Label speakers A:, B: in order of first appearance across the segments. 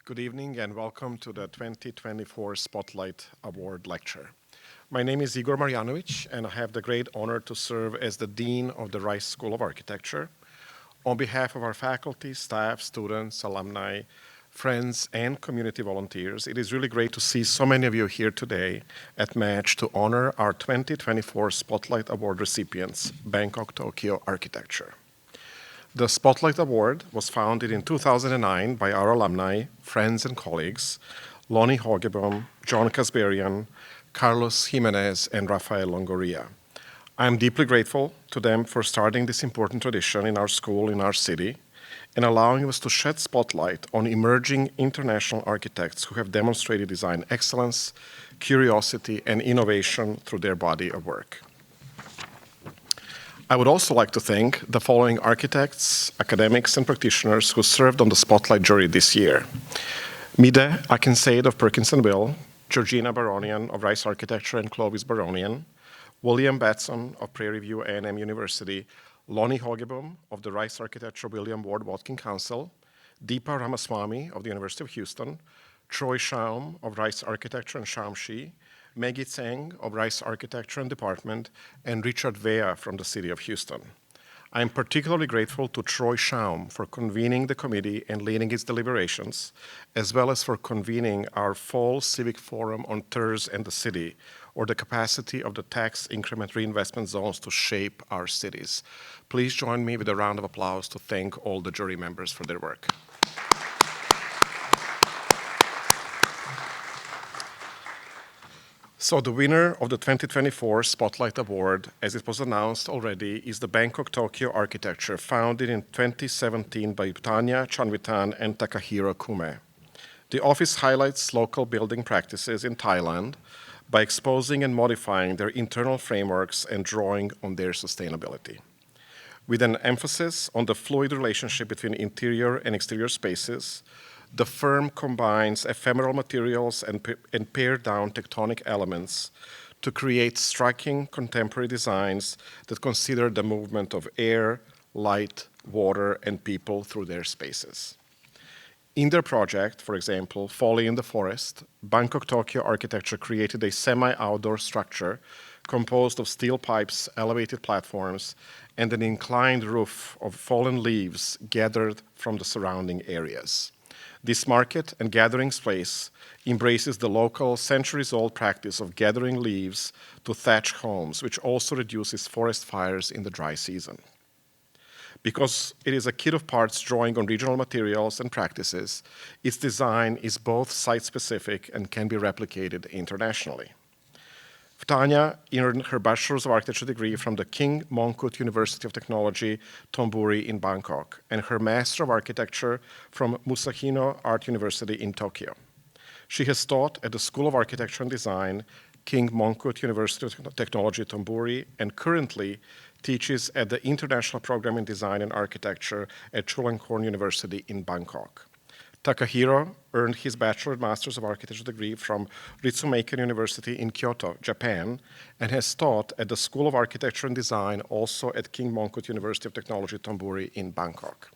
A: Good evening and welcome to the 2024 Spotlight Award Lecture. My name is Igor Marjanovic and I have the great honor to serve as the Dean of the Rice School of Architecture. On behalf of our faculty, staff, students, alumni, friends, and community volunteers, it is really great to see so many of you here today at Match to honor our 2024 Spotlight Award recipients, Bangkok Tokyo Architecture. The Spotlight Award was founded in 2009 by our alumni, friends, and colleagues, Lonnie Hoogeboom, John Casbarian, Carlos Jiménez, and Rafael Longoria. I am deeply grateful to them for starting this important tradition in our school, in our city, and allowing us to shed spotlight on emerging international architects who have demonstrated design excellence, curiosity, and innovation through their body of work. I would also like to thank the following architects, academics, and practitioners who served on the Spotlight jury this year. Mide Akinsaid of Perkins & Will, Georgina Baronian of Rice Architecture and Clovis Baronian, William Batson of Prairie View A&M University, Lonnie Hoogeboom of the Rice Architecture William Ward Watkin Council, Deepa Ramaswamy of the University of Houston, Troy Schaum of Rice Architecture and Shamshi, Maggie Tseng of Rice Architecture and Department, and Richard Vea from the City of Houston. I am particularly grateful to Troy Schaum for convening the committee and leading its deliberations, as well as for convening our fall civic forum on TERS and the city, or the capacity of the tax increment reinvestment zones to shape our cities. Please join me with a round of applause to thank all the jury members for their work. So the winner of the 2024 Spotlight Award, as it was announced already, is the Bangkok Tokyo Architecture, founded in 2017 by Wtanya, Chanvitan, and Takahiro Kume. The office highlights local building practices in Thailand by exposing and modifying their internal frameworks and drawing on their sustainability. With an emphasis on the fluid relationship between interior and exterior spaces, the firm combines ephemeral materials and pared-down tectonic elements to create striking contemporary designs that consider the movement of air, light, water, and people through their spaces. In their project, for example, Folly in the Forest, Bangkok Tokyo Architecture created a semi-outdoor structure composed of steel pipes, elevated platforms, and an inclined roof of fallen leaves gathered from the surrounding areas. This market and gathering space embraces the local centuries-old practice of gathering leaves to thatch homes, which also reduces forest fires in the dry season. Because it is a kit of parts drawing on regional materials and practices, its design is both site-specific and can be replicated internationally. Wtanya earned her Bachelor's of Architecture degree from the King Mongkut University of Technology, Thonburi in Bangkok, and her Master of Architecture from Musashino Art University in Tokyo. She has taught at the School of Architecture and Design, King Mongkut University of Technology, Thonburi, and currently teaches at the International Program in Design and Architecture at Chulalongkorn University in Bangkok. Takahiro earned his Bachelor and Master's of Architecture degree from Ritsumeikan University in Kyoto, Japan, and has taught at the School of Architecture and Design, also at King Mongkut University of Technology, Thonburi in Bangkok.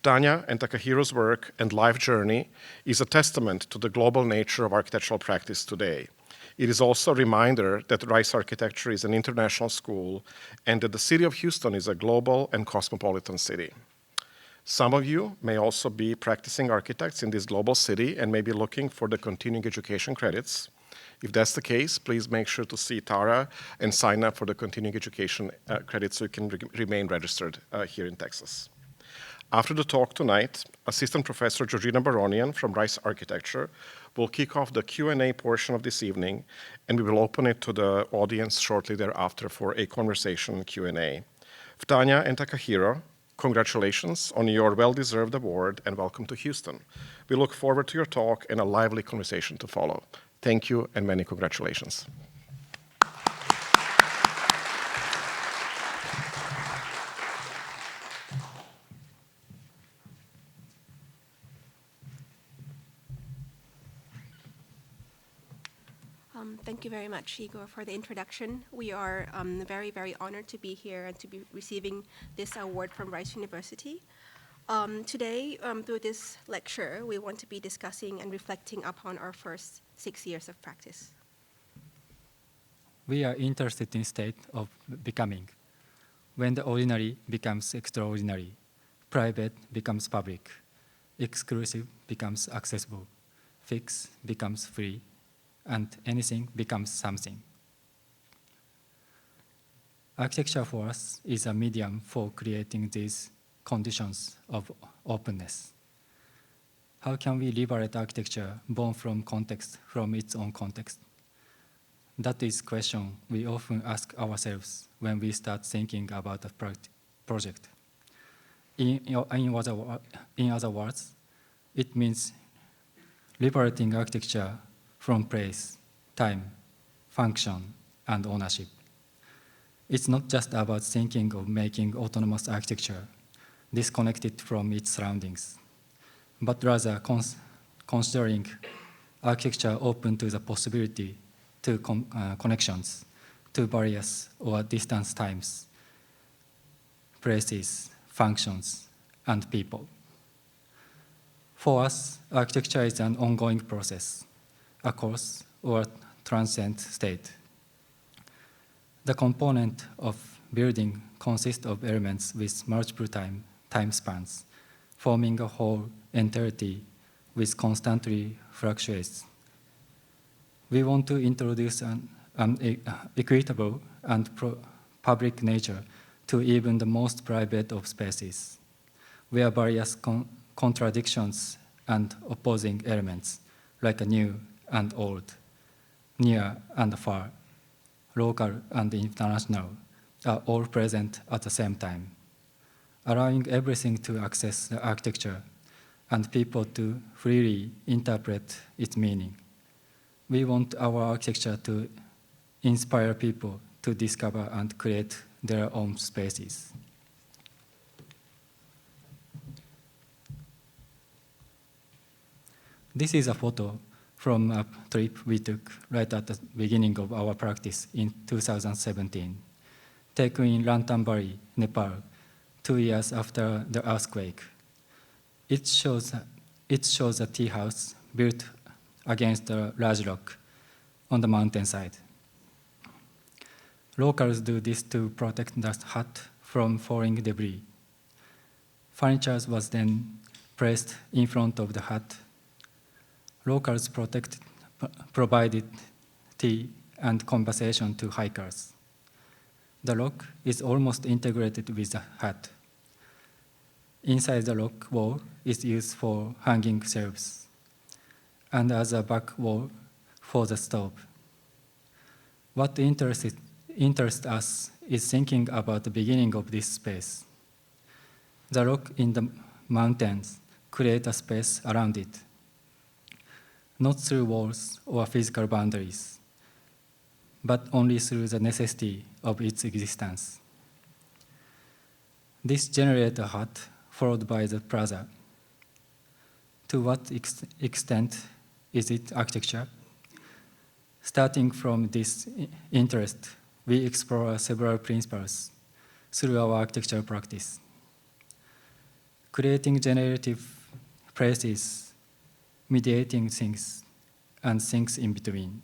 A: Wtanya and Takahiro's work and life journey is a testament to the global nature of architectural practice today. It is also a reminder that Rice Architecture is an international school and that the city of Houston is a global and cosmopolitan city. Some of you may also be practicing architects in this global city and may be looking for the continuing education credits. If that's the case, please make sure to see Tara and sign up for the continuing education credits so you can remain registered here in Texas. After the talk tonight, Assistant Professor Georgina Baronian from Rice Architecture will kick off the Q&A portion of this evening, and we will open it to the audience shortly thereafter for a conversation Q&A. Wtanya and Takahiro, congratulations on your well-deserved award and welcome to Houston. We look forward to your talk and a lively conversation to follow. Thank you and many congratulations.
B: Thank you very much, Igor, for the introduction. We are very, very honored to be here and to be receiving this award from Rice University. Today, through this lecture, we want to be discussing and reflecting upon our first 6 years of practice.
C: We are interested in state of becoming. When the ordinary becomes extraordinary, private becomes public, exclusive becomes accessible, fixed becomes free, and anything becomes something. Architecture for us is a medium for creating these conditions of openness. How can we liberate architecture born from context, from its own context? That is a question we often ask ourselves when we start thinking about a project. In other words, it means liberating architecture from place, time, function, and ownership. It's not just about thinking of making autonomous architecture disconnected from its surroundings, but rather considering architecture open to the possibility to connections, to barriers or distance times, places, functions, and people. For us, architecture is an ongoing process, a course or transient state. The component of building consists of elements with multiple time spans, forming a whole entirety which constantly fluctuates. We want to introduce an equitable and public nature to even the most private of spaces, where various contradictions and opposing elements, like a new and old, near and far, local and international, are all present at the same time, allowing everything to access the architecture and people to freely interpret its meaning. We want our architecture to inspire people to discover and create their own spaces. This is a photo from a trip we took right at the beginning of our practice in 2017, taken in Ranthambore Valley, Nepal, 2 years after the earthquake. It shows a tea house built against a large rock on the mountainside. Locals do this to protect the hut from falling debris. Furniture was then placed in front of the hut. Locals provided tea and conversation to hikers. The rock is almost integrated with the hut. Inside the rock wall is used for hanging shelves, and as a back wall for the stove. What interests us is thinking about the beginning of this space. The rock in the mountains create a space around it, not through walls or physical boundaries, but only through the necessity of its existence. This generates a hut followed by the plaza. To what extent is it architecture? Starting from this interest, we explore several principles through our architecture practice. Creating generative places, mediating things, and things in between.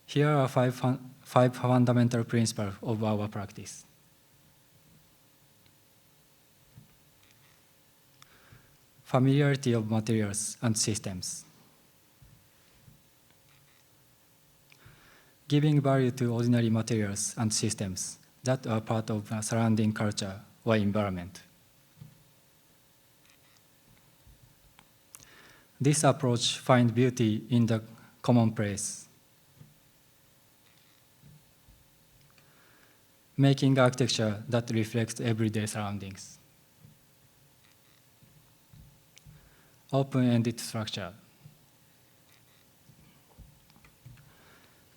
C: Here are five fundamental principles of our practice. Familiarity of materials and systems. Giving value to ordinary materials and systems that are part of a surrounding culture or environment. This approach finds beauty in the commonplace, making architecture that reflects everyday surroundings. Open-ended structure.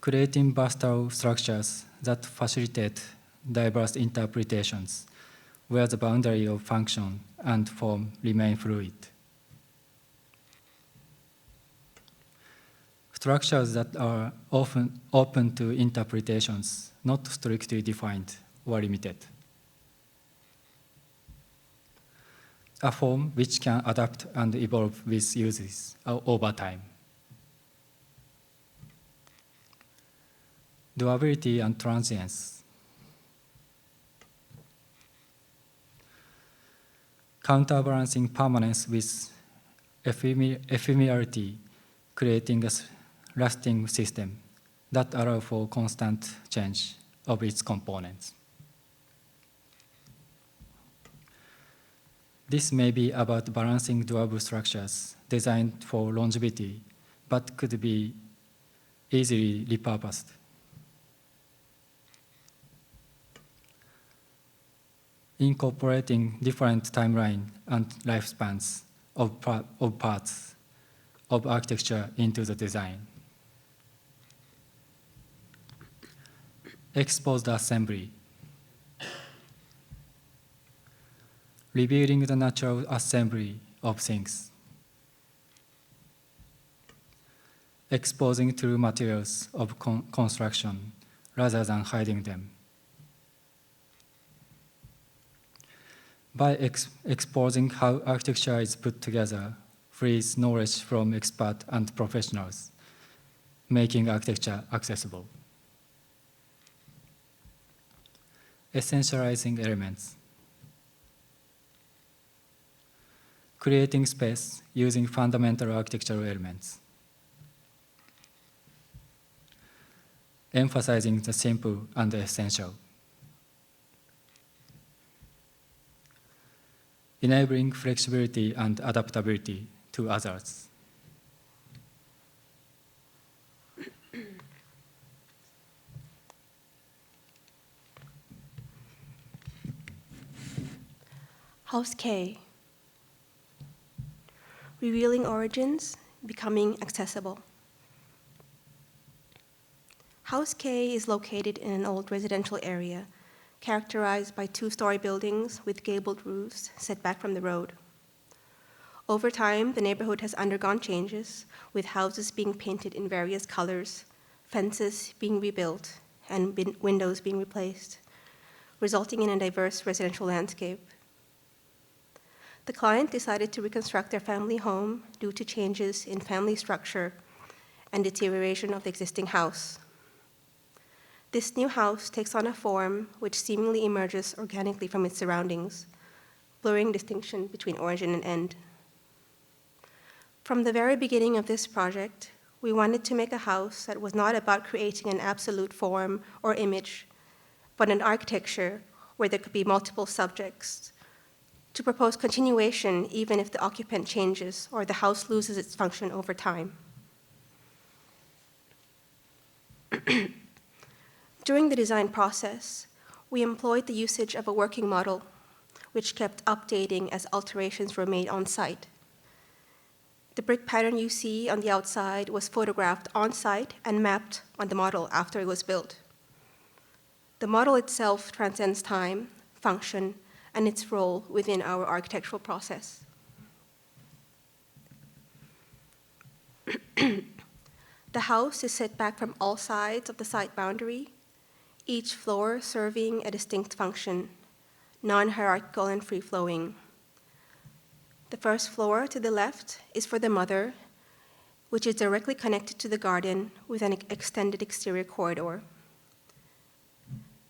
C: Creating versatile structures that facilitate diverse interpretations, where the boundary of function and form remain fluid. Structures that are often open to interpretations, not strictly defined or limited. a form which can adapt and evolve with uses over time. Durability and transience. Counterbalancing permanence with ephemerality, creating a lasting system that allows for constant change of its components. This may be about balancing durable structures designed for longevity, but could be easily repurposed. Incorporating different timeline and lifespans of parts of architecture into the design. Exposed assembly. Revealing the natural assembly of things. Exposing true materials of construction rather than hiding them. By exposing how architecture is put together, frees knowledge from experts and professionals, making architecture accessible. Essentializing elements. Creating space using fundamental architectural elements. Emphasizing the simple and the essential. Enabling flexibility and adaptability to others.
B: House K. Revealing origins, becoming accessible. House K is located in an old residential area characterized by two-story buildings with gabled roofs set back from the road. Over time, the neighborhood has undergone changes, with houses being painted in various colors, fences being rebuilt, and windows being replaced, resulting in a diverse residential landscape. The client decided to reconstruct their family home due to changes in family structure and deterioration of the existing house. This new house takes on a form which seemingly emerges organically from its surroundings, blurring distinction between origin and end. From the very beginning of this project, we wanted to make a house that was not about creating an absolute form or image, but an architecture where there could be multiple subjects, to propose continuation even if the occupant changes or the house loses its function over time. During the design process, we employed the usage of a working model, which kept updating as alterations were made on site. The brick pattern you see on the outside was photographed on site and mapped on the model after it was built. The model itself transcends time, function, and its role within our architectural process. The house is set back from all sides of the site boundary, each floor serving a distinct function, non-hierarchical and free-flowing. The first floor to the left is for the mother, which is directly connected to the garden with an extended exterior corridor.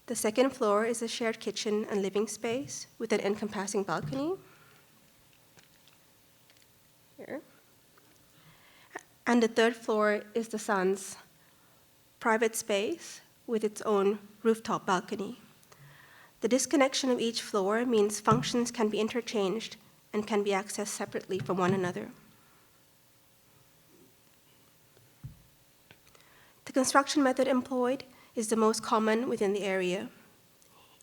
B: The second floor is a shared kitchen and living space with an encompassing balcony. Here. And the third floor is the son's private space with its own rooftop balcony. The disconnection of each floor means functions can be interchanged and can be accessed separately from one another. The construction method employed is the most common within the area,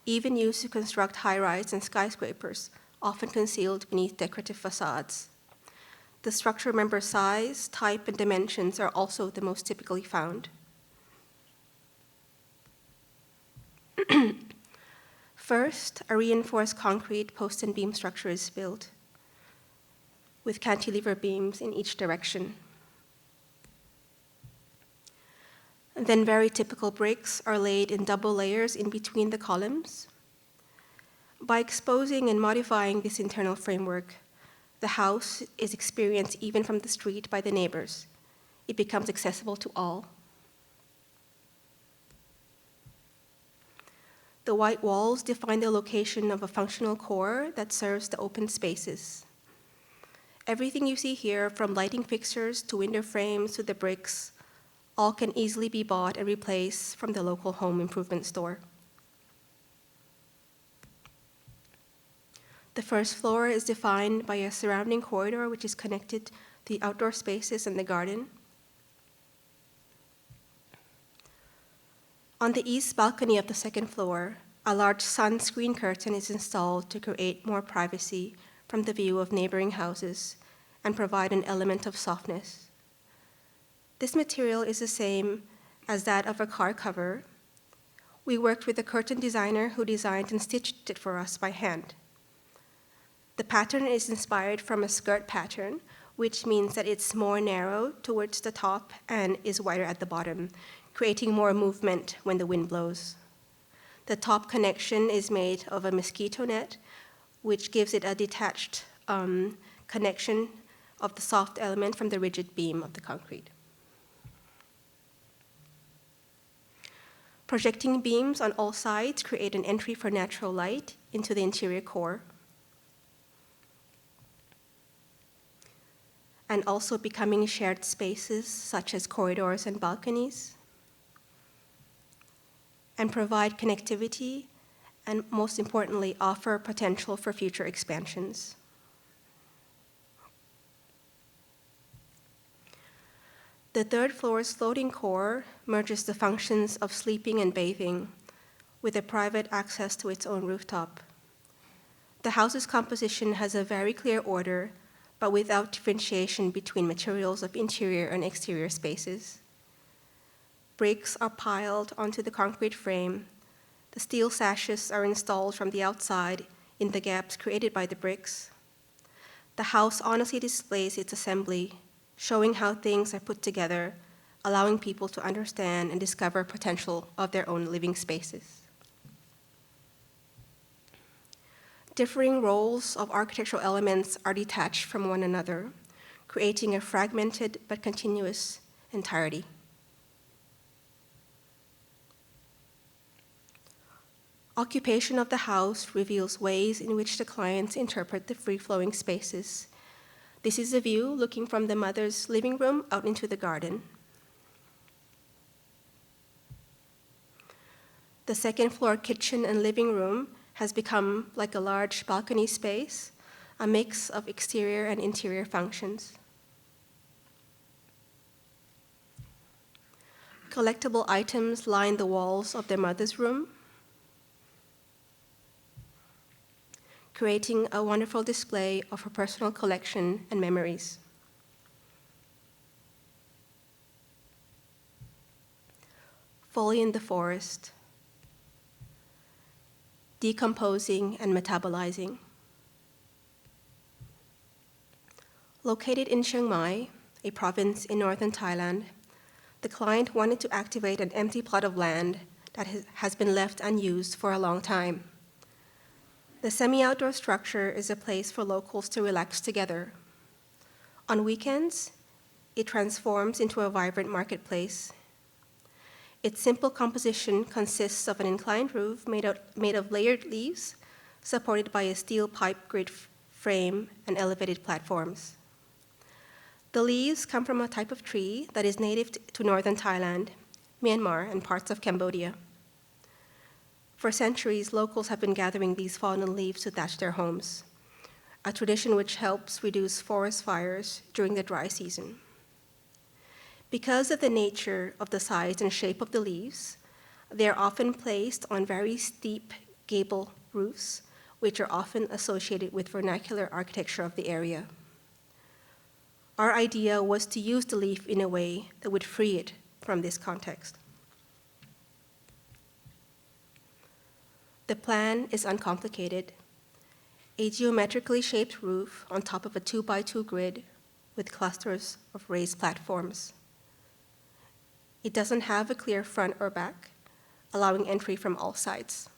B: even used to construct high-rise and skyscrapers, often concealed beneath decorative facades. The structure member size, type, and dimensions are also the most typically found. First, a reinforced concrete post and beam structure is built, with cantilever beams in each direction. And then very typical bricks are laid in double layers in between the columns. By exposing and modifying this internal framework, the house is experienced even from the street by the neighbors. It becomes accessible to all. The white walls define the location of a functional core that serves the open spaces. Everything you see here, from lighting fixtures to window frames to the bricks, all can easily be bought and replaced from the local home improvement store. The first floor is defined by a surrounding corridor which is connected to the outdoor spaces and the garden. On the east balcony of the second floor, a large sunscreen curtain is installed to create more privacy from the view of neighboring houses and provide an element of softness. This material is the same as that of a car cover. We worked with a curtain designer who designed and stitched it for us by hand. The pattern is inspired from a skirt pattern, which means that it's more narrow towards the top and is wider at the bottom, creating more movement when the wind blows. The top connection is made of a mosquito net, which gives it a detached connection of the soft element from the rigid beam of the concrete. Projecting beams on all sides create an entry for natural light into the interior core, and also becoming shared spaces such as corridors and balconies, and provide connectivity, and most importantly, offer potential for future expansions. The third floor's floating core merges the functions of sleeping and bathing with a private access to its own rooftop. The house's composition has a very clear order, but without differentiation between materials of interior and exterior spaces. Bricks are piled onto the concrete frame. The steel sashes are installed from the outside in the gaps created by the bricks. The house honestly displays its assembly, showing how things are put together, allowing people to understand and discover potential of their own living spaces. Differing roles of architectural elements are detached from one another, creating a fragmented but continuous entirety. Occupation of the house reveals ways in which the clients interpret the free-flowing spaces. This is a view looking from the mother's living room out into the garden. The second floor kitchen and living room has become like a large balcony space, a mix of exterior and interior functions. Collectible items line the walls of their mother's room, creating a wonderful display of her personal collection and memories. Folly in the forest, decomposing and metabolizing. Located in Chiang Mai, a province in northern Thailand, the client wanted to activate an empty plot of land that has been left unused for a long time. The semi-outdoor structure is a place for locals to relax together. On weekends, it transforms into a vibrant marketplace. Its simple composition consists of an inclined roof made of layered leaves, supported by a steel pipe grid frame and elevated platforms. The leaves come from a type of tree that is native to northern Thailand, Myanmar, and parts of Cambodia. For centuries, locals have been gathering these fallen leaves to thatch their homes, a tradition which helps reduce forest fires during the dry season. Because of the nature of the size and shape of the leaves, they are often placed on very steep gable roofs, which are often associated with vernacular architecture of the area. Our idea was to use the leaf in a way that would free it from this context. The plan is uncomplicated: a geometrically shaped roof on top of a 2x2 grid with clusters of raised platforms. It doesn't have a clear front or back, allowing entry from all sides.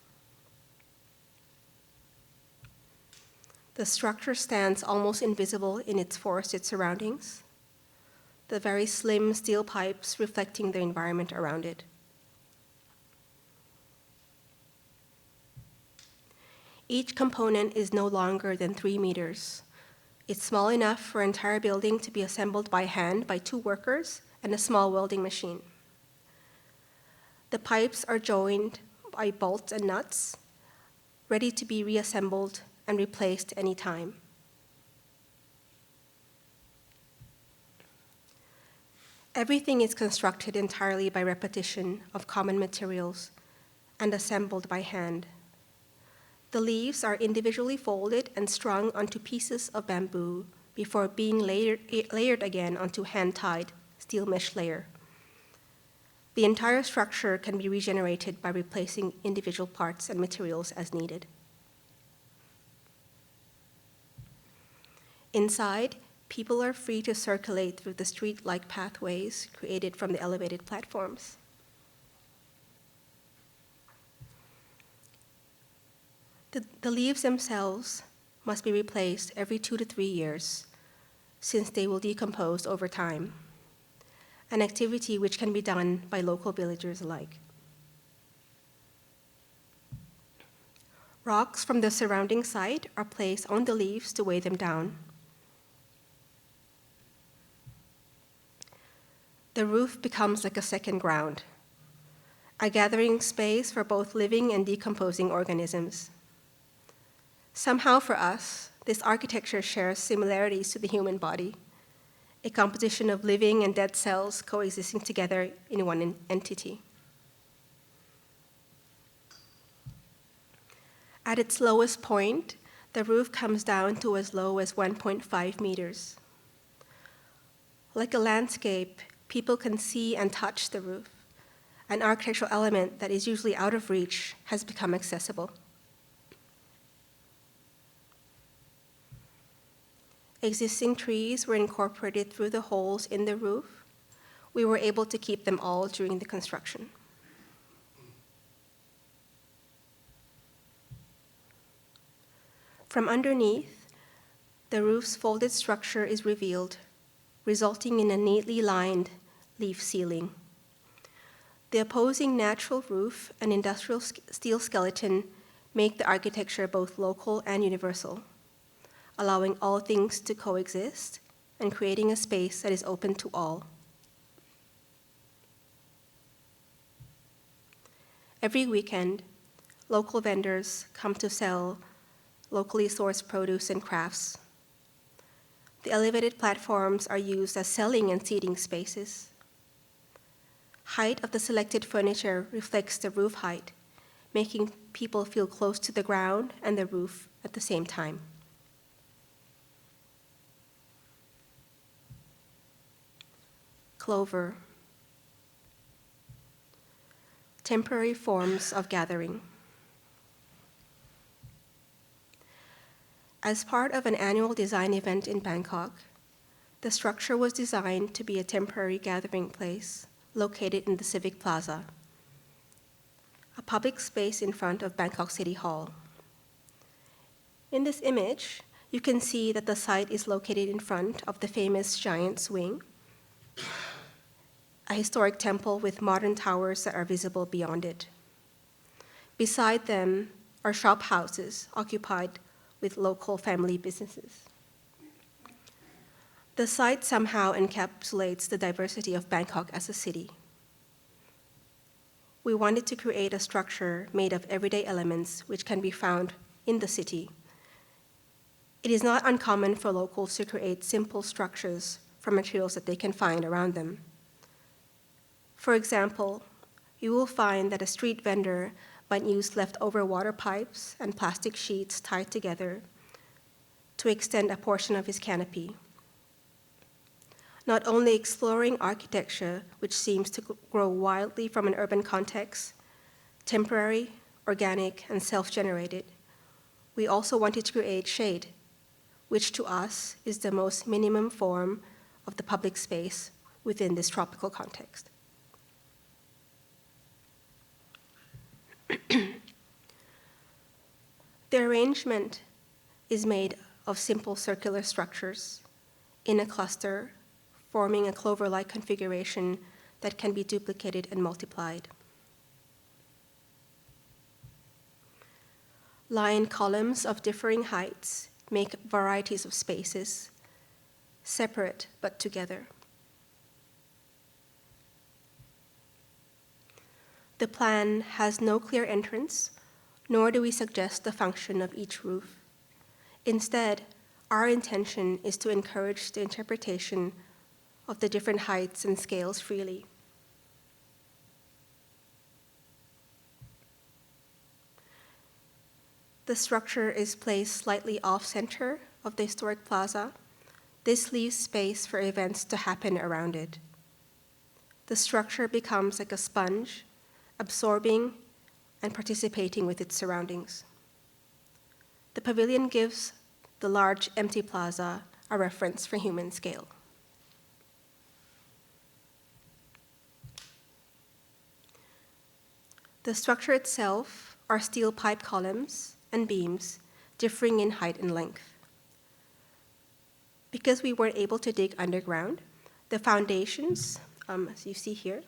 B: The structure stands almost invisible in its forested surroundings, the very slim steel pipes reflecting the environment around it. Each component is no longer than 3 meters. It's small enough for an entire building to be assembled by hand by 2 workers and a small welding machine. The pipes are joined by bolts and nuts, ready to be reassembled and replaced any time. Everything is constructed entirely by repetition of common materials and assembled by hand. The leaves are individually folded and strung onto pieces of bamboo before being layered again onto hand-tied steel mesh layer. The entire structure can be regenerated by replacing individual parts and materials as needed. Inside, people are free to circulate through the street-like pathways created from the elevated platforms. The leaves themselves must be replaced every 2 to 3 years, since they will decompose over time, an activity which can be done by local villagers alike. Rocks from the surrounding site are placed on the leaves to weigh them down. The roof becomes like a second ground, a gathering space for both living and decomposing organisms. Somehow for us, this architecture shares similarities to the human body, a composition of living and dead cells coexisting together in one entity. At its lowest point, the roof comes down to as low as 1.5 meters. Like a landscape, people can see and touch the roof. An architectural element that is usually out of reach has become accessible. Existing trees were incorporated through the holes in the roof. We were able to keep them all during the construction. From underneath, the roof's folded structure is revealed, resulting in a neatly lined leaf ceiling. The opposing natural roof and industrial steel skeleton make the architecture both local and universal, allowing all things to coexist and creating a space that is open to all. Every weekend, local vendors come to sell locally sourced produce and crafts. The elevated platforms are used as selling and seating spaces. Height of the selected furniture reflects the roof height, making people feel close to the ground and the roof at the same time. Clover. Temporary forms of gathering. As part of an annual design event in Bangkok, the structure was designed to be a temporary gathering place located in the Civic Plaza, a public space in front of Bangkok City Hall. In this image, you can see that the site is located in front of the famous giant swing, a historic temple with modern towers that are visible beyond it. Beside them are shop houses occupied with local family businesses. The site somehow encapsulates the diversity of Bangkok as a city. We wanted to create a structure made of everyday elements which can be found in the city. It is not uncommon for locals to create simple structures from materials that they can find around them. For example, you will find that a street vendor might use leftover water pipes and plastic sheets tied together to extend a portion of his canopy. Not only exploring architecture, which seems to grow wildly from an urban context, temporary, organic, and self-generated, we also wanted to create shade, which to us is the most minimum form of the public space within this tropical context. The arrangement is made of simple circular structures in a cluster, forming a clover-like configuration that can be duplicated and multiplied. Line columns of differing heights make varieties of spaces, separate but together. The plan has no clear entrance, nor do we suggest the function of each roof. Instead, our intention is to encourage the interpretation of the different heights and scales freely. The structure is placed slightly off-center of the historic plaza. This leaves space for events to happen around it. The structure becomes like a sponge, absorbing and participating with its surroundings. The pavilion gives the large empty plaza a reference for human scale. The structure itself are steel pipe columns and beams differing in height and length. Because we weren't able to dig underground, the foundations, as you see here,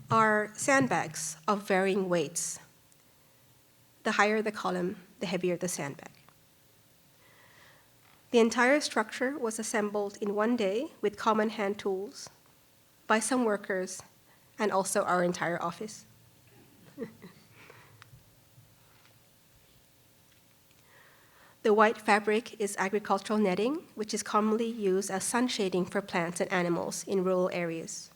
B: are sandbags of varying weights. The higher the column, the heavier the sandbag. The entire structure was assembled in one day with common hand tools by some workers and also our entire office. The white fabric is agricultural netting, which is commonly used as sun shading for plants and animals in rural areas.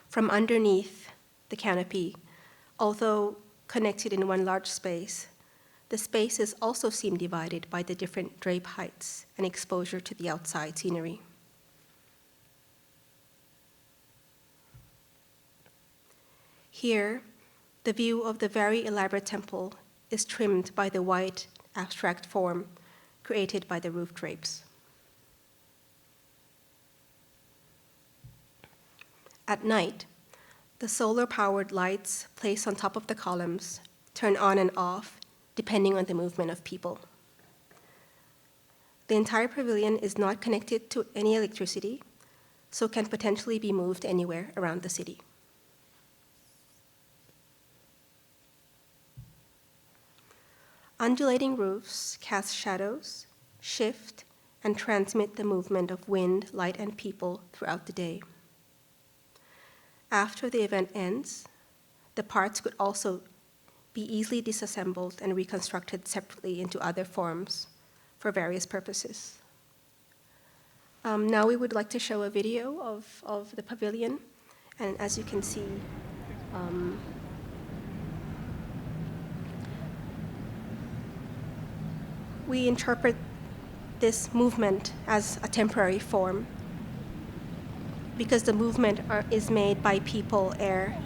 B: From underneath the canopy, although connected in one large space, the spaces also seem divided by the different drape heights and exposure to the outside scenery. Here, the view of the very elaborate temple is trimmed by the white, abstract form created by the roof drapes. At night, the solar-powered lights placed on top of the columns turn on and off depending on the movement of people. The entire pavilion is not connected to any electricity, so can potentially be moved anywhere around the city. Undulating roofs cast shadows, shift, and transmit the movement of wind, light, and people throughout the day. After the event ends, the parts could also be easily disassembled and reconstructed separately into other forms for various purposes. Now we would like to show a video of the pavilion, and as you can see, we interpret this movement as a temporary form because the movement is made by people, air,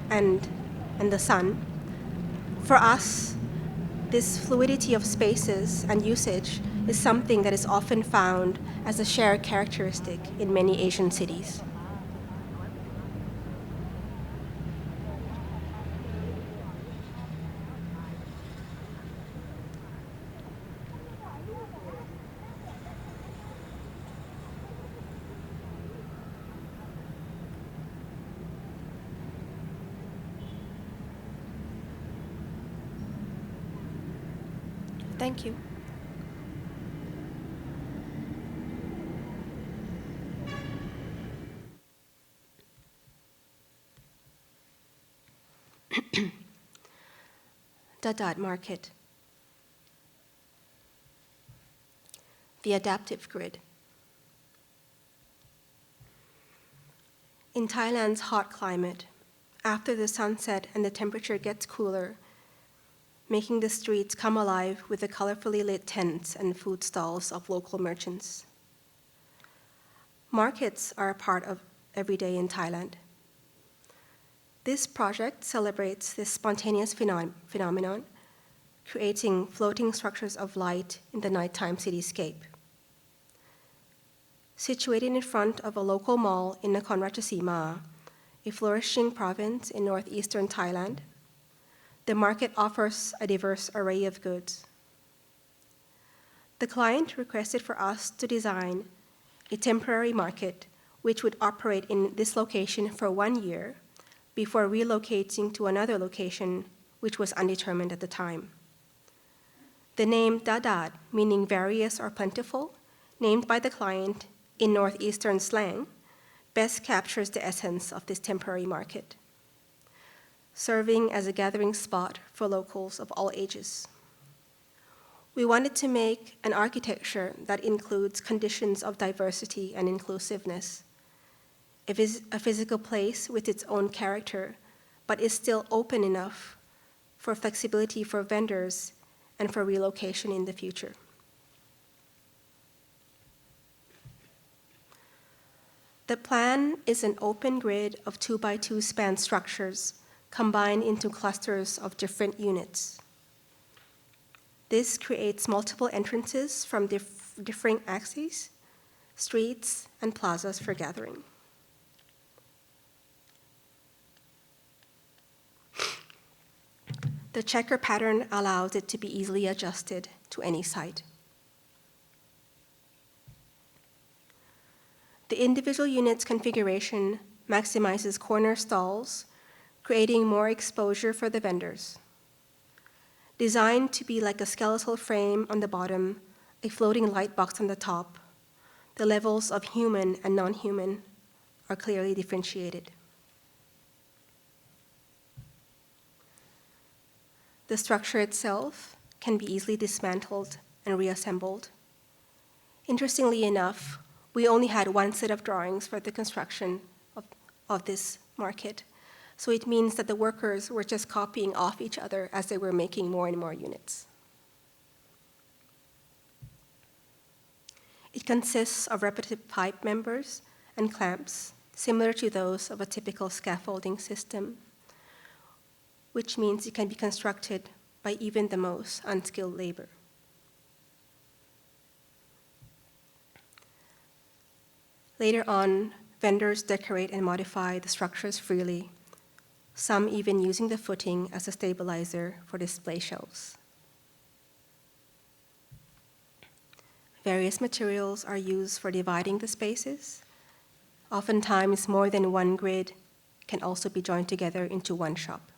B: and the sun. For us, this fluidity of spaces and usage is something that is often found as a shared characteristic in many Asian cities. Thank you. Dadat Market. The adaptive grid. In Thailand's hot climate, after the sunset and the temperature gets cooler, making the streets come alive with the colorfully lit tents and food stalls of local merchants. Markets are a part of every day in Thailand. This project celebrates this spontaneous phenomenon, creating floating structures of light in the nighttime cityscape. Situated in front of a local mall in Nakhon Ratchasima, a flourishing province in northeastern Thailand, the market offers a diverse array of goods. The client requested for us to design a temporary market which would operate in this location for 1 year before relocating to another location which was undetermined at the time. The name Dadad, meaning various or plentiful, named by the client in northeastern slang, best captures the essence of this temporary market, serving as a gathering spot for locals of all ages. We wanted to make an architecture that includes conditions of diversity and inclusiveness, a physical place with its own character, but is still open enough for flexibility for vendors and for relocation in the future. The plan is an open grid of 2x2 span structures combined into clusters of different units. This creates multiple entrances from differing axes, streets, and plazas for gathering. The checker pattern allows it to be easily adjusted to any site. The individual unit's configuration maximizes corner stalls, creating more exposure for the vendors. Designed to be like a skeletal frame on the bottom, a floating light box on the top, the levels of human and non-human are clearly differentiated. The structure itself can be easily dismantled and reassembled. Interestingly enough, we only had one set of drawings for the construction of this market, so it means that the workers were just copying off each other as they were making more and more units. It consists of repetitive pipe members and clamps, similar to those of a typical scaffolding system, which means it can be constructed by even the most unskilled labor. Later on, vendors decorate and modify the structures freely, some even using the footing as a stabilizer for display shelves. Various materials are used for dividing the spaces. Oftentimes, more than one grid can also be joined together into one shop.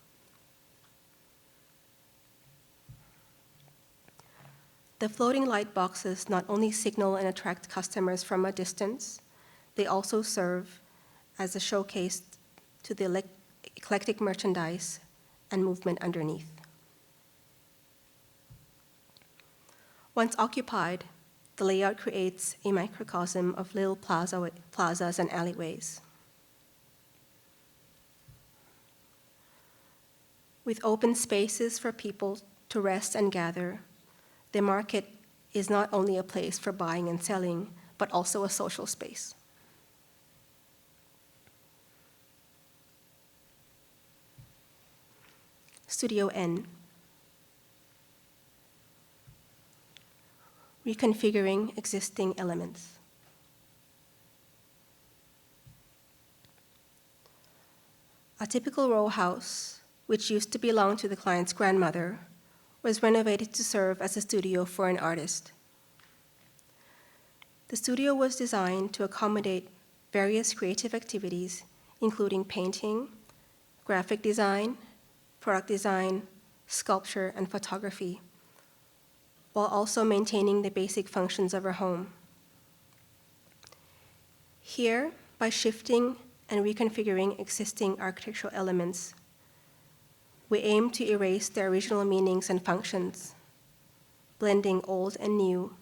B: The floating light boxes not only signal and attract customers from a distance, they also serve as a showcase to the eclectic merchandise and movement underneath. Once occupied, the layout creates a microcosm of little plazas and alleyways. With open spaces for people to rest and gather, the market is not only a place for buying and selling, but also a social space. Studio N. Reconfiguring existing elements. A typical row house, which used to belong to the client's grandmother, was renovated to serve as a studio for an artist. The studio was designed to accommodate various creative activities, including painting, graphic design, product design, sculpture, and photography, while also maintaining the basic functions of her home. Here, by shifting and reconfiguring existing architectural elements, we aim to erase their original meanings and functions, blending old and new,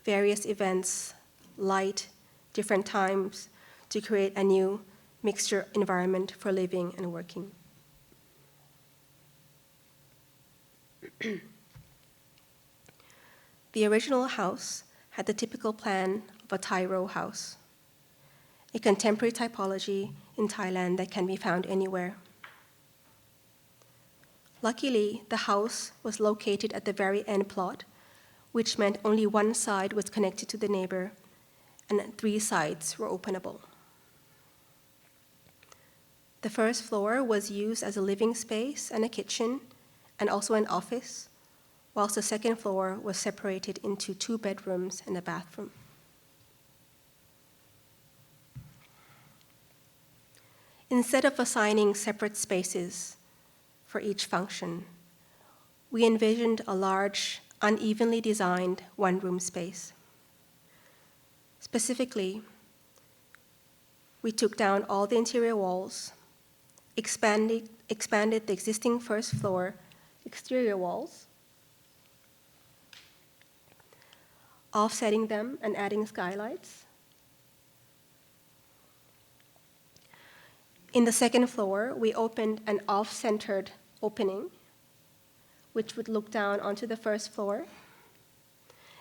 B: various events, light, different times, to create a new mixture environment for living and working. The original house had the typical plan of a Thai row house, a contemporary typology in Thailand that can be found anywhere. Luckily, the house was located at the very end plot, which meant only one side was connected to the neighbor, and 3 sides were openable. The first floor was used as a living space and a kitchen, and also an office, whilst the second floor was separated into 2 bedrooms and a bathroom. Instead of assigning separate spaces for each function, we envisioned a large, unevenly designed one-room space. Specifically, we took down all the interior walls, expanded the existing first floor exterior walls, offsetting them and adding skylights. In the second floor, we opened an off-centered opening, which would look down onto the first floor,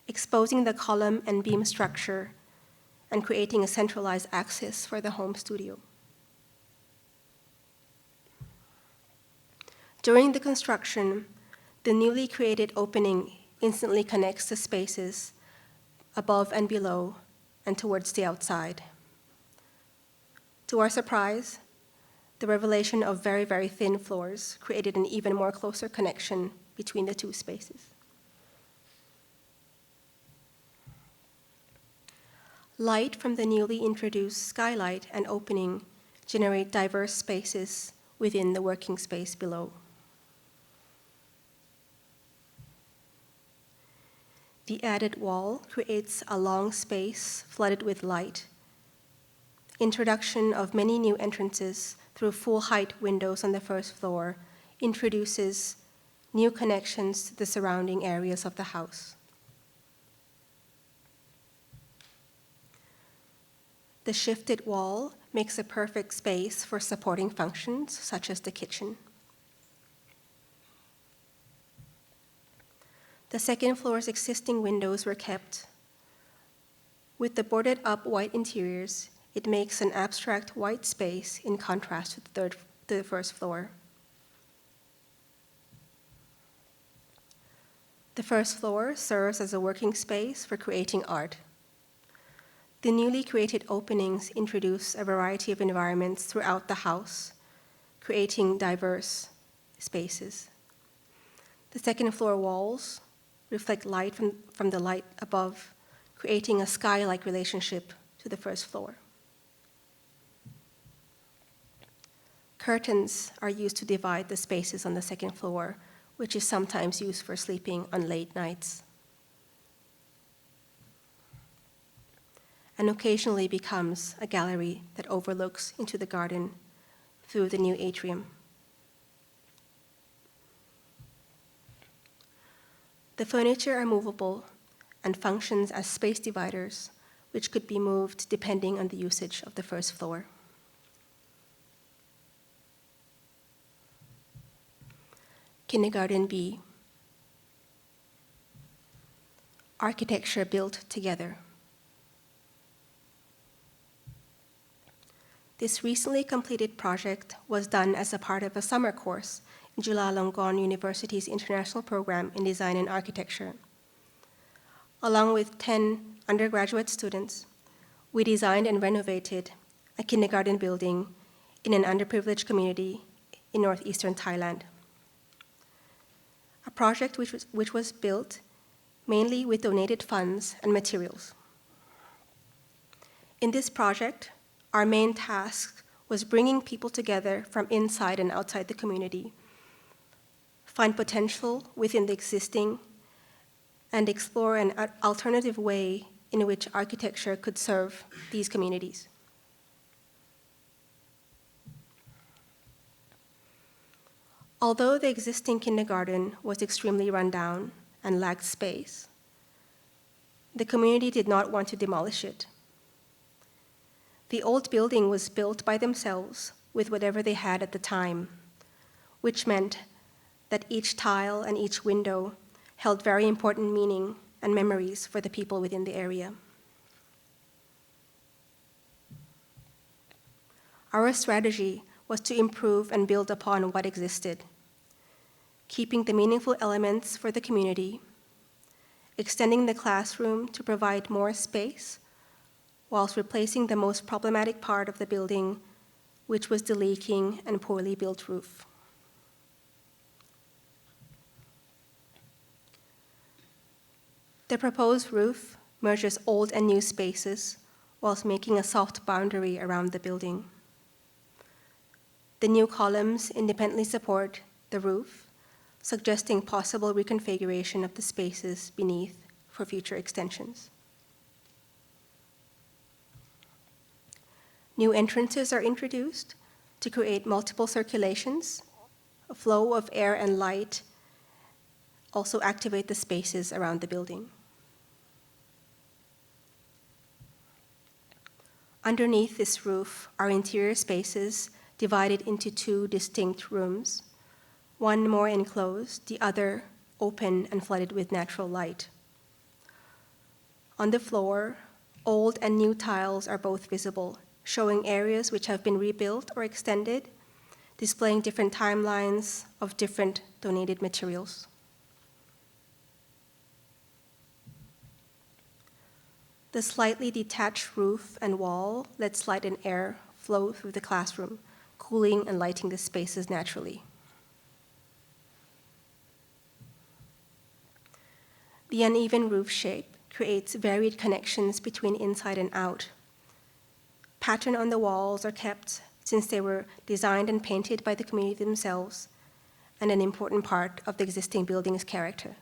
B: exposing the column and beam structure and creating a centralized access for the home studio. During the construction, the newly created opening instantly connects the spaces above and below and towards the outside. To our surprise, the revelation of very, very thin floors created an even more closer connection between the 2 spaces. Light from the newly introduced skylight and opening generate diverse spaces within the working space below. The added wall creates a long space flooded with light. Introduction of many new entrances through full-height windows on the first floor introduces new connections to the surrounding areas of the house. The shifted wall makes a perfect space for supporting functions such as the kitchen. The second floor's existing windows were kept. With the boarded up white interiors, it makes an abstract white space in contrast to the first floor. The first floor serves as a working space for creating art. The newly created openings introduce a variety of environments throughout the house, creating diverse spaces. The second floor walls reflect light from the light above, creating a sky-like relationship to the first floor. Curtains are used to divide the spaces on the second floor, which is sometimes used for sleeping on late nights, and occasionally becomes a gallery that overlooks into the garden through the new atrium. The furniture are movable and functions as space dividers, which could be moved depending on the usage of the first floor. Kindergarten B. Architecture built together. This recently completed project was done as a part of a summer course in Chulalongkorn University's International Program in Design and Architecture. Along with 10 undergraduate students, we designed and renovated a kindergarten building in an underprivileged community in northeastern Thailand. A project which was built mainly with donated funds and materials. In this project, our main task was bringing people together from inside and outside the community, find potential within the existing, and explore an alternative way in which architecture could serve these communities. Although the existing kindergarten was extremely run down and lacked space, the community did not want to demolish it. The old building was built by themselves with whatever they had at the time, which meant that each tile and each window held very important meaning and memories for the people within the area. Our strategy was to improve and build upon what existed, keeping the meaningful elements for the community, extending the classroom to provide more space, whilst replacing the most problematic part of the building which was the leaking and poorly built roof. The proposed roof merges old and new spaces whilst making a soft boundary around the building. The new columns independently support the roof, suggesting possible reconfiguration of the spaces beneath for future extensions. New entrances are introduced to create multiple circulations. A flow of air and light also activate the spaces around the building. Underneath this roof are interior spaces divided into two distinct rooms, one more enclosed, the other open and flooded with natural light. On the floor, old and new tiles are both visible, showing areas which have been rebuilt or extended, displaying different timelines of different donated materials. The slightly detached roof and wall lets light and air flow through the classroom, cooling and lighting the spaces naturally. The uneven roof shape creates varied connections between inside and out. Pattern on the walls are kept since they were designed and painted by the community themselves and an important part of the existing building's character.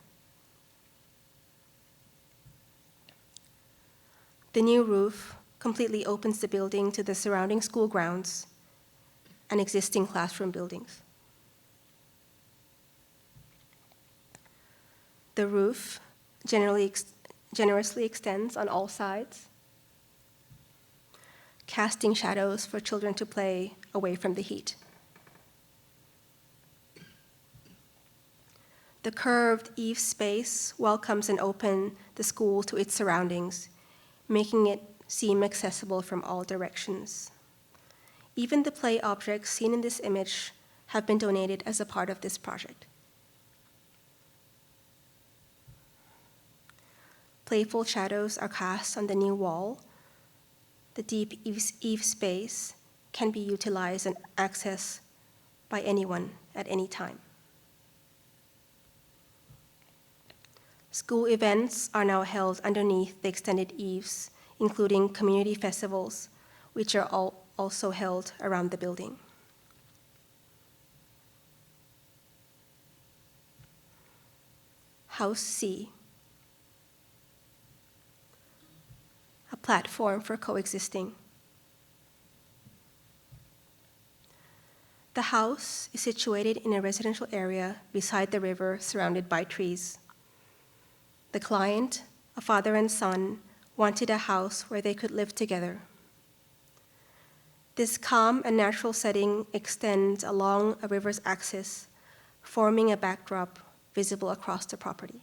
B: The new roof completely opens the building to the surrounding school grounds and existing classroom buildings. The roof generously extends on all sides, casting shadows for children to play away from the heat. The curved eave space welcomes and opens the school to its surroundings, making it seem accessible from all directions. Even the play objects seen in this image have been donated as a part of this project. Playful shadows are cast on the new wall. The deep eave space can be utilized and accessed by anyone at any time. School events are now held underneath the extended eaves, including community festivals, which are also held around the building. House C, a platform for coexisting. The house is situated in a residential area beside the river surrounded by trees. The client, a father and son, wanted a house where they could live together. This calm and natural setting extends along a river's axis, forming a backdrop visible across the property.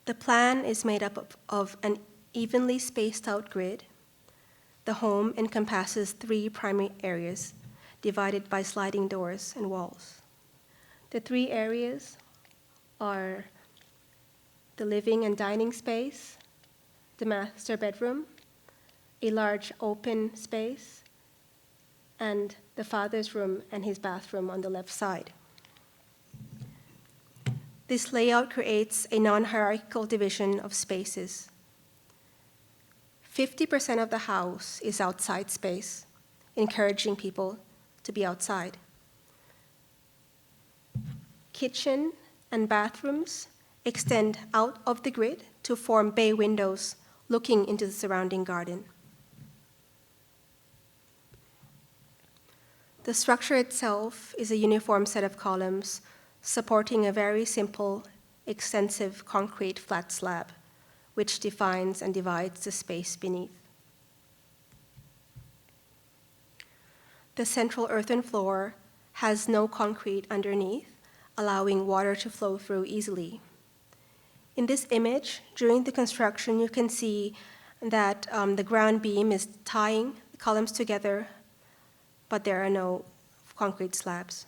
B: The plan is made up of an evenly spaced out grid. The home encompasses 3 primary areas, divided by sliding doors and walls. The 3 areas are the living and dining space, the master bedroom, a large open space, and the father's room and his bathroom on the left side. This layout creates a non-hierarchical division of spaces. 50% of the house is outside space, encouraging people to be outside. Kitchen and bathrooms extend out of the grid to form bay windows looking into the surrounding garden. The structure itself is a uniform set of columns supporting a very simple, extensive concrete flat slab, which defines and divides the space beneath. The central earthen floor has no concrete underneath, allowing water to flow through easily. In this image, during the construction, you can see that the ground beam is tying the columns together, but there are no concrete slabs.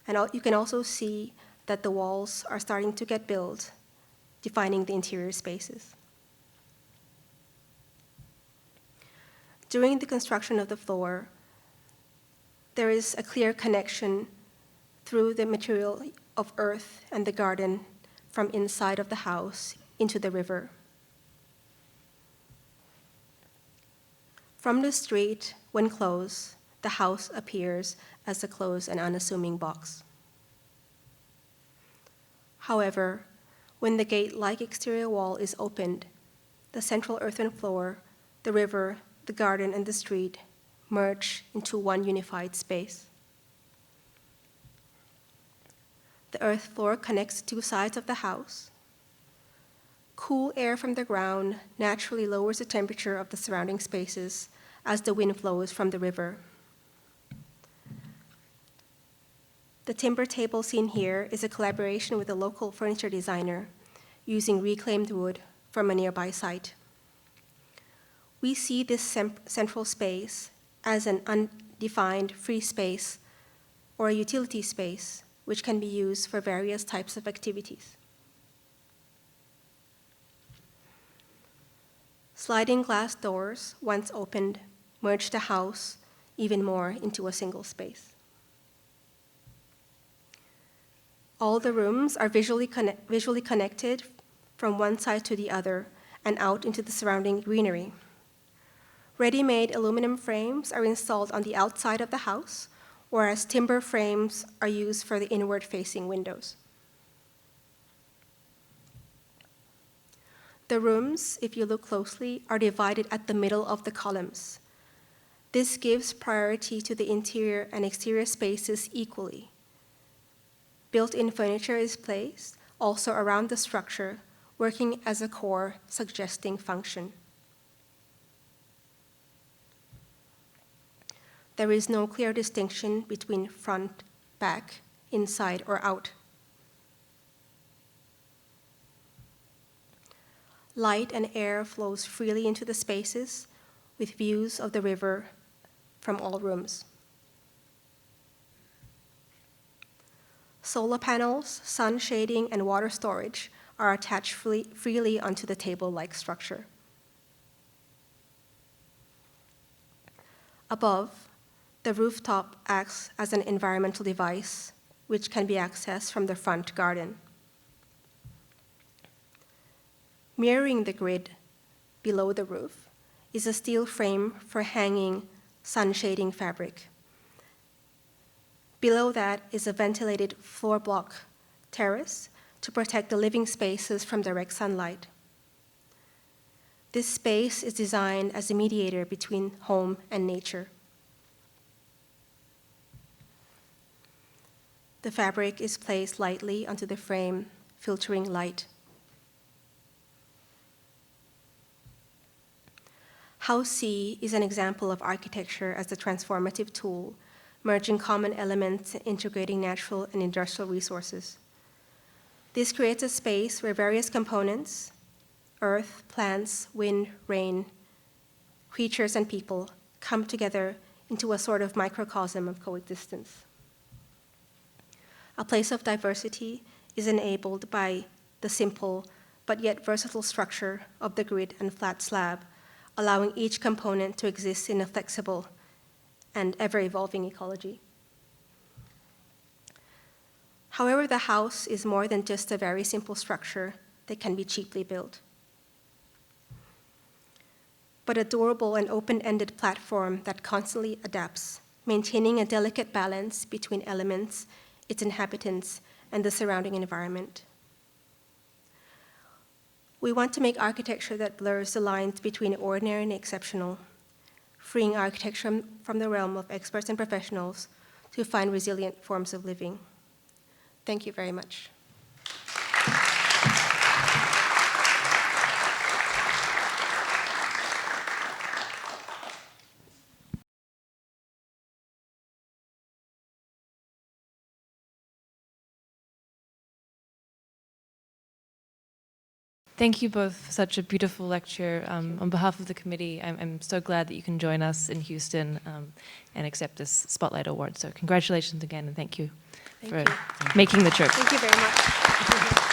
B: And you can also see that the walls are starting to get built, defining the interior spaces. During the construction of the floor, there is a clear connection through the material of earth and the garden from inside of the house into the river. From the street, when closed, the house appears as a closed and unassuming box. However, when the gate-like exterior wall is opened, the central earthen floor, the river, the garden, and the street merge into one unified space. The earth floor connects two sides of the house. Cool air from the ground naturally lowers the temperature of the surrounding spaces as the wind flows from the river. The timber table seen here is a collaboration with a local furniture designer using reclaimed wood from a nearby site. We see this central space as an undefined free space or a utility space which can be used for various types of activities. Sliding glass doors, once opened, merge the house even more into a single space. All the rooms are visually connected from one side to the other and out into the surrounding greenery. Ready-made aluminum frames are installed on the outside of the house, whereas timber frames are used for the inward-facing windows. The rooms, if you look closely, are divided at the middle of the columns. This gives priority to the interior and exterior spaces equally. Built-in furniture is placed also around the structure, working as a core, suggesting function. There is no clear distinction between front, back, inside, or out. Light and air flows freely into the spaces with views of the river from all rooms. Solar panels, sun shading, and water storage are attached freely onto the table-like structure. Above, the rooftop acts as an environmental device which can be accessed from the front garden. Mirroring the grid below the roof is a steel frame for hanging sun-shading fabric. Below that is a ventilated floor block terrace to protect the living spaces from direct sunlight. This space is designed as a mediator between home and nature. The fabric is placed lightly onto the frame, filtering light. House C is an example of architecture as a transformative tool, merging common elements and integrating natural and industrial resources. This creates a space where various components, earth, plants, wind, rain, creatures, and people come together into a sort of microcosm of coexistence. A place of diversity is enabled by the simple but yet versatile structure of the grid and flat slab, allowing each component to exist in a flexible and ever-evolving ecology. However, the house is more than just a very simple structure that can be cheaply built, but a durable and open-ended platform that constantly adapts, maintaining a delicate balance between elements, its inhabitants, and the surrounding environment. We want to make architecture that blurs the lines between ordinary and exceptional, freeing architecture from the realm of experts and professionals to find resilient forms of living. Thank you very much.
D: Thank you both for such a beautiful lecture. On behalf of the committee, I'm so glad that you can join us in Houston and accept this Spotlight Award. So congratulations again, and thank you for making the trip.
B: Thank you very much.